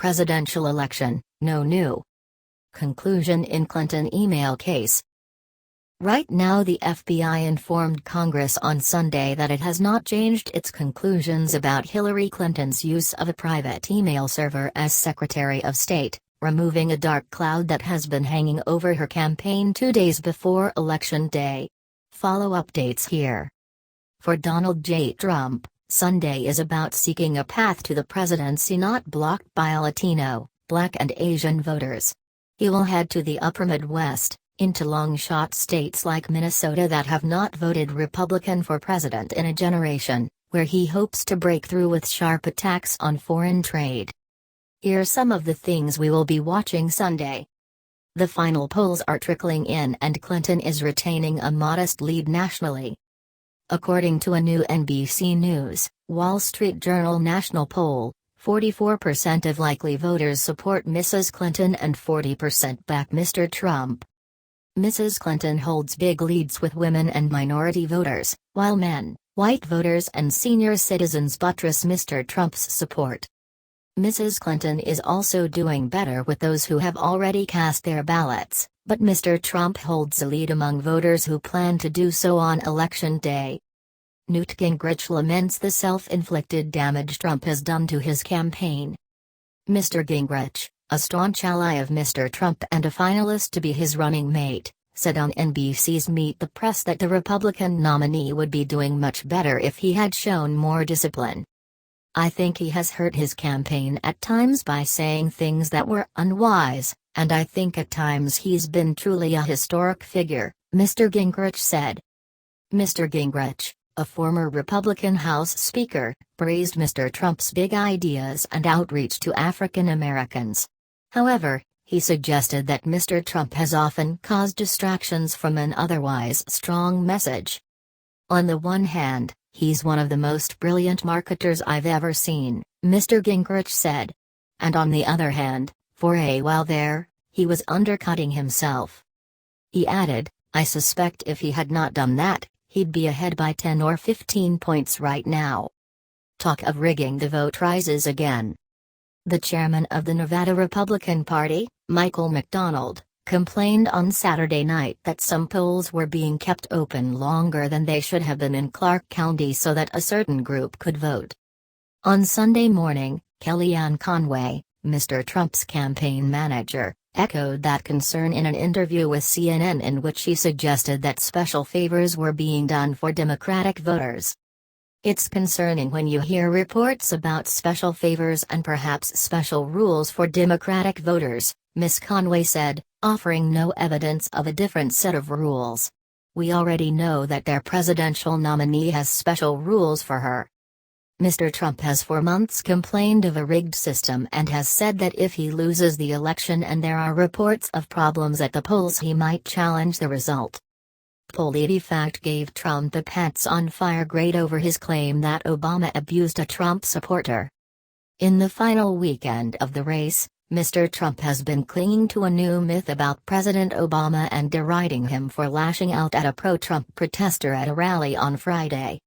presidential election, no new conclusion in Clinton email case. Right now, the FBI informed Congress on Sunday that it has not changed its conclusions about Hillary Clinton's use of a private email server as Secretary of State, removing a dark cloud that has been hanging over her campaign 2 days before Election Day. Follow updates here. For Donald J. Trump, Sunday is about seeking a path to the presidency not blocked by Latino, Black and Asian voters. He will head to the upper Midwest, into long-shot states like Minnesota that have not voted Republican for president in a generation, where he hopes to break through with sharp attacks on foreign trade. Here's some of the things we will be watching Sunday. The final polls are trickling in and Clinton is retaining a modest lead nationally. According to a new NBC News, Wall Street Journal national poll, 44% of likely voters support Mrs. Clinton and 40% back Mr. Trump. Mrs. Clinton holds big leads with women and minority voters, while men, white voters and senior citizens buttress Mr. Trump's support. Mrs. Clinton is also doing better with those who have already cast their ballots, but Mr. Trump holds a lead among voters who plan to do so on Election Day. Newt Gingrich laments the self-inflicted damage Trump has done to his campaign. Mr. Gingrich, a staunch ally of Mr. Trump and a finalist to be his running mate, said on NBC's Meet the Press that the Republican nominee would be doing much better if he had shown more discipline. I think he has hurt his campaign at times by saying things that were unwise, and I think at times he's been truly a historic figure, Mr. Gingrich said. Mr. Gingrich, a former Republican House Speaker, praised Mr. Trump's big ideas and outreach to African Americans. However, he suggested that Mr. Trump has often caused distractions from an otherwise strong message. On the one hand, he's one of the most brilliant marketers I've ever seen, Mr. Gingrich said. And on the other hand, for a while there, he was undercutting himself. He added, I suspect if he had not done that, he'd be ahead by 10 or 15 points right now. Talk of rigging the vote rises again. The chairman of the Nevada Republican Party, Michael McDonald, complained on Saturday night that some polls were being kept open longer than they should have been in Clark County so that a certain group could vote. On Sunday morning, Kellyanne Conway, Mr. Trump's campaign manager, echoed that concern in an interview with CNN in which she suggested that special favors were being done for Democratic voters. It's concerning when you hear reports about special favors and perhaps special rules for Democratic voters, Ms. Conway said, offering no evidence of a different set of rules. We already know that their presidential nominee has special rules for her. Mr. Trump has for months complained of a rigged system and has said that if he loses the election and there are reports of problems at the polls, he might challenge the result. PolitiFact gave Trump a pants on fire grade over his claim that Obama abused a Trump supporter. In the final weekend of the race, Mr. Trump has been clinging to a new myth about President Obama and deriding him for lashing out at a pro-Trump protester at a rally on Friday.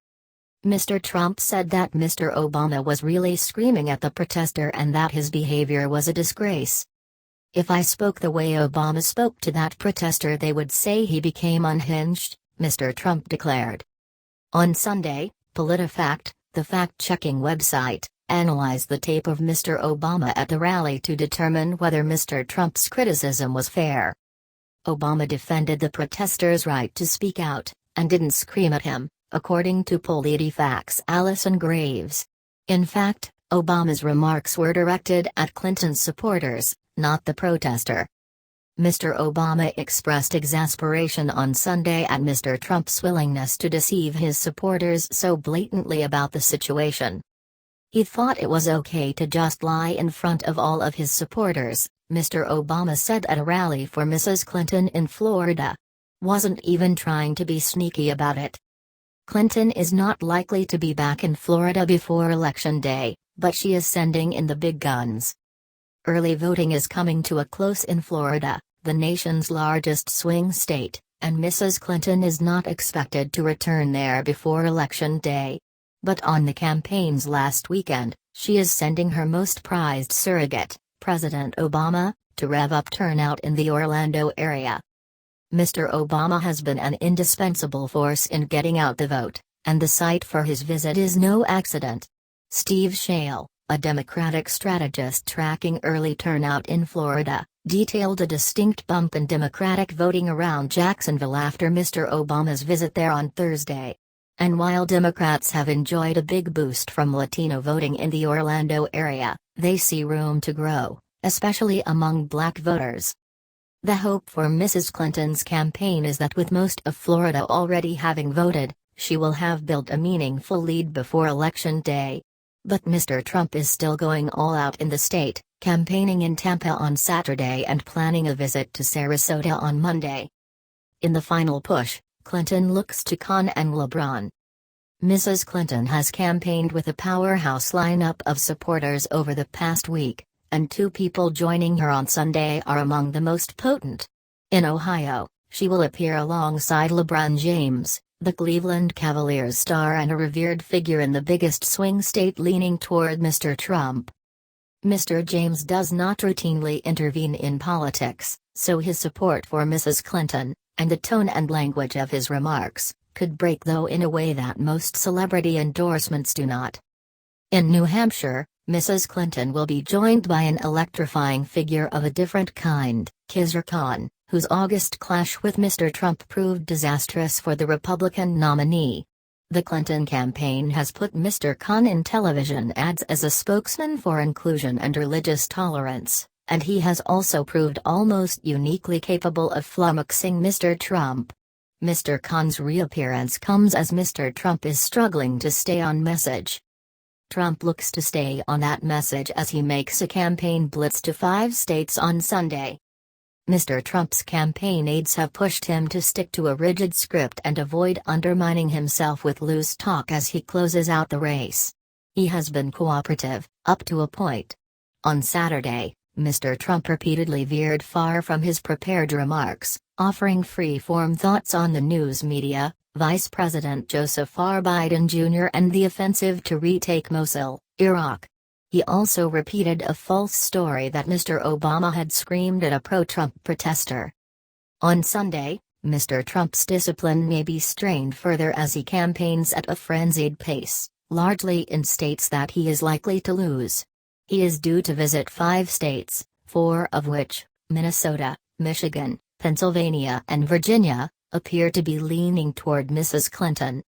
Mr. Trump said that Mr. Obama was really screaming at the protester and that his behavior was a disgrace. If I spoke the way Obama spoke to that protester, they would say he became unhinged, Mr. Trump declared. On Sunday, PolitiFact, the fact-checking website, analyzed the tape of Mr. Obama at the rally to determine whether Mr. Trump's criticism was fair. Obama defended the protester's right to speak out, and didn't scream at him, according to PolitiFact's Allison Graves. In fact, Obama's remarks were directed at Clinton's supporters, not the protester. Mr. Obama expressed exasperation on Sunday at Mr. Trump's willingness to deceive his supporters so blatantly about the situation. He thought it was okay to just lie in front of all of his supporters, Mr. Obama said at a rally for Mrs. Clinton in Florida. Wasn't even trying to be sneaky about it. Clinton is not likely to be back in Florida before Election Day, but she is sending in the big guns. Early voting is coming to a close in Florida, the nation's largest swing state, and Mrs. Clinton is not expected to return there before Election Day. But on the campaign's last weekend, she is sending her most prized surrogate, President Obama, to rev up turnout in the Orlando area. Mr. Obama has been an indispensable force in getting out the vote, and the site for his visit is no accident. Steve Shale, a Democratic strategist tracking early turnout in Florida, detailed a distinct bump in Democratic voting around Jacksonville after Mr. Obama's visit there on Thursday. And while Democrats have enjoyed a big boost from Latino voting in the Orlando area, they see room to grow, especially among black voters. The hope for Mrs. Clinton's campaign is that with most of Florida already having voted, she will have built a meaningful lead before Election Day. But Mr. Trump is still going all out in the state, campaigning in Tampa on Saturday and planning a visit to Sarasota on Monday. In the final push, Clinton looks to Khan and LeBron. Mrs. Clinton has campaigned with a powerhouse lineup of supporters over the past week, and two people joining her on Sunday are among the most potent. In Ohio, she will appear alongside LeBron James, the Cleveland Cavaliers star and a revered figure in the biggest swing state leaning toward Mr. Trump. Mr. James does not routinely intervene in politics, so his support for Mrs. Clinton, and the tone and language of his remarks, could break though in a way that most celebrity endorsements do not. In New Hampshire, Mrs. Clinton will be joined by an electrifying figure of a different kind, Khizr Khan, whose August clash with Mr. Trump proved disastrous for the Republican nominee. The Clinton campaign has put Mr. Khan in television ads as a spokesman for inclusion and religious tolerance, and he has also proved almost uniquely capable of flummoxing Mr. Trump. Mr. Khan's reappearance comes as Mr. Trump is struggling to stay on message. Trump looks to stay on that message as he makes a campaign blitz to 5 states on Sunday. Mr. Trump's campaign aides have pushed him to stick to a rigid script and avoid undermining himself with loose talk as he closes out the race. He has been cooperative, up to a point. On Saturday, Mr. Trump repeatedly veered far from his prepared remarks, offering free-form thoughts on the news media, Vice President Joseph R. Biden Jr. and the offensive to retake Mosul, Iraq. He also repeated a false story that Mr. Obama had screamed at a pro-Trump protester. On Sunday, Mr. Trump's discipline may be strained further as he campaigns at a frenzied pace, largely in states that he is likely to lose. He is due to visit 5 states, 4 of which, Minnesota, Michigan, Pennsylvania and Virginia, appear to be leaning toward Mrs. Clinton.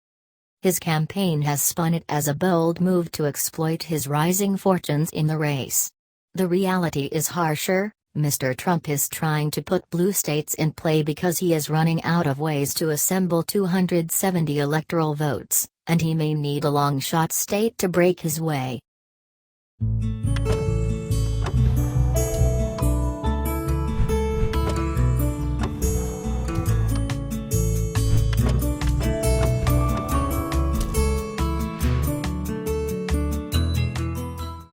His campaign has spun it as a bold move to exploit his rising fortunes in the race. The reality is harsher. Mr. Trump is trying to put blue states in play because he is running out of ways to assemble 270 electoral votes, and he may need a long-shot state to break his way.